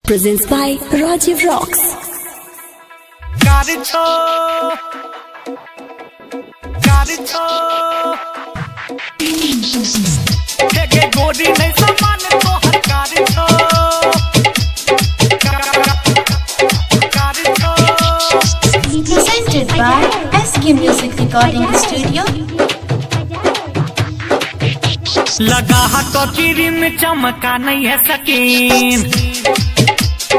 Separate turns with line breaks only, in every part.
Presents by Rajiv Rocks.
गोरी नहीं समान तो हकार छो
Presented by SK Music Recording Studio.
लगा हाथों की रिम चमका नहीं है सकीन,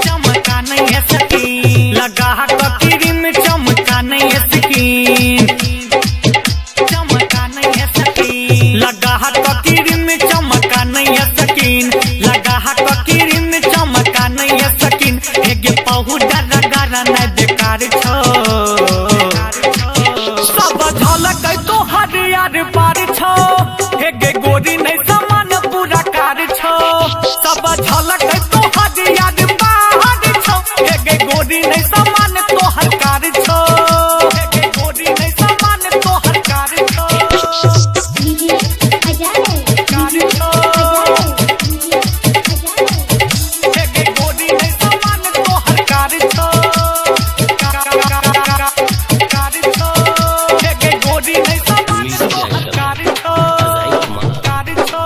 चमका नहीं है सकीन। लगा हाथों की रिम चमका नहीं है सकीन, चमका नहीं है सकीन। लगा हाथों की रिम चमका नहीं है सकीन, लगा हाथों की रिम चमका नहीं है सकीन। एक पाउडर लगाना नहीं बेकार छो, सब झलक तो हर यार पार छो। एक गोरी नहीं समान पूरा कार छो, सब झलक तो हर यार बाहर छो। एक गोरी नहीं समान तो हर कार छो, एक गोरी नहीं समान तो हर कार छो, कार छो। एक गोरी नहीं समान तो हर कार छो, कार छो। एक गोरी नहीं समान तो हर कार छो, कार छो।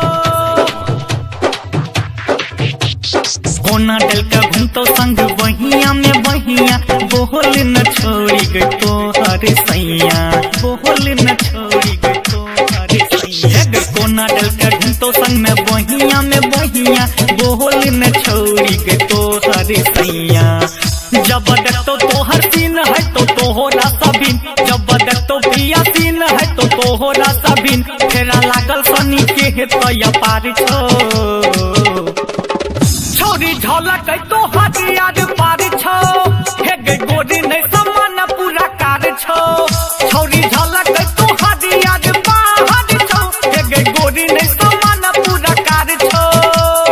कोना डल का घूमतो संग बहिया में बहिया, बोल न छोड़ी गई तो हर सैया, बोल न छोड़ी गई तो हर सैया। कोना डल का घूमतो संग में बहिया, बोल न छोड़ी गई तो हर सैया। जबरदस्त तो हर सीन है तो तोहरा सबिन, जबरदस्त प्रिया सीन है तो तोहरा सबिन। फेरा लागल सनी के है तो या पार छो, छोरी झलक तो हथियार पार छो। हे गोरी नहीं समान पूरा कार छो, छोरी झलक तो हथियार बाहर छो। हे गोरी नहीं समान पूरा कार छो,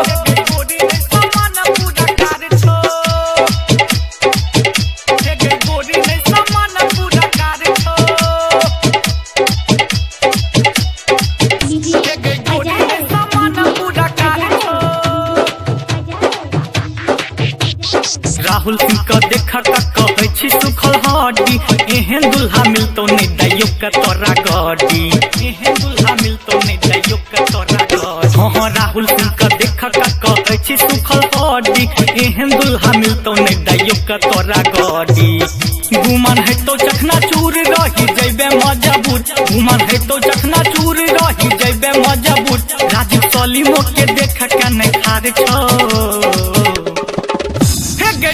हे गोरी नहीं समान पूरा कार छो, हे गोरी नहीं समान पूरा कार छो, हे गोरी नहीं समान पूरा कार छो। राहुल सिंह का देखा का कहै छी सुखल हड्डी, एहन दुल्हा मिलतो नहीं दैयो का तोरा गड्डी, एहन दुल्हा मिलतो नहीं दैयो का तोरा गड्डी। हाँ राहुल सिंह का देखा का कहै छी सुखल हड्डी, एहन दुल्हा मिलतो नहीं दैयो का तोरा गड्डी। गुमान है तो चखना चूर रही जैबे मजबूर, गुमान है तो चखना चूर रही जैबे मजबूर। राजीव सलीमो के देखा का नहीं खार छो,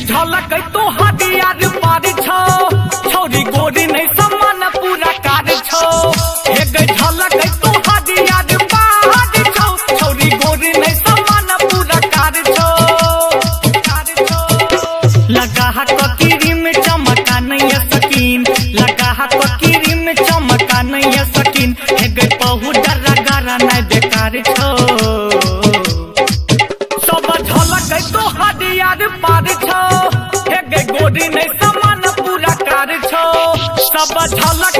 झलक तो हथियार पार छो। छोरी गोरी नहीं समान पूरा कार छो, एक झलक तो हथियार बाहर छो। छोरी गोरी नहीं समान पूरा कार छो, कार छो। लगा हाथ की रिम चमका नहीं है सकीन, लगा हाथ की रिम चमका नहीं है सकीन। एक पाउडर लगाना नहीं बेकार छो, सब झलक तो हथियार पार छो। गोरी नहीं समान पूरा कार छो, सब झलक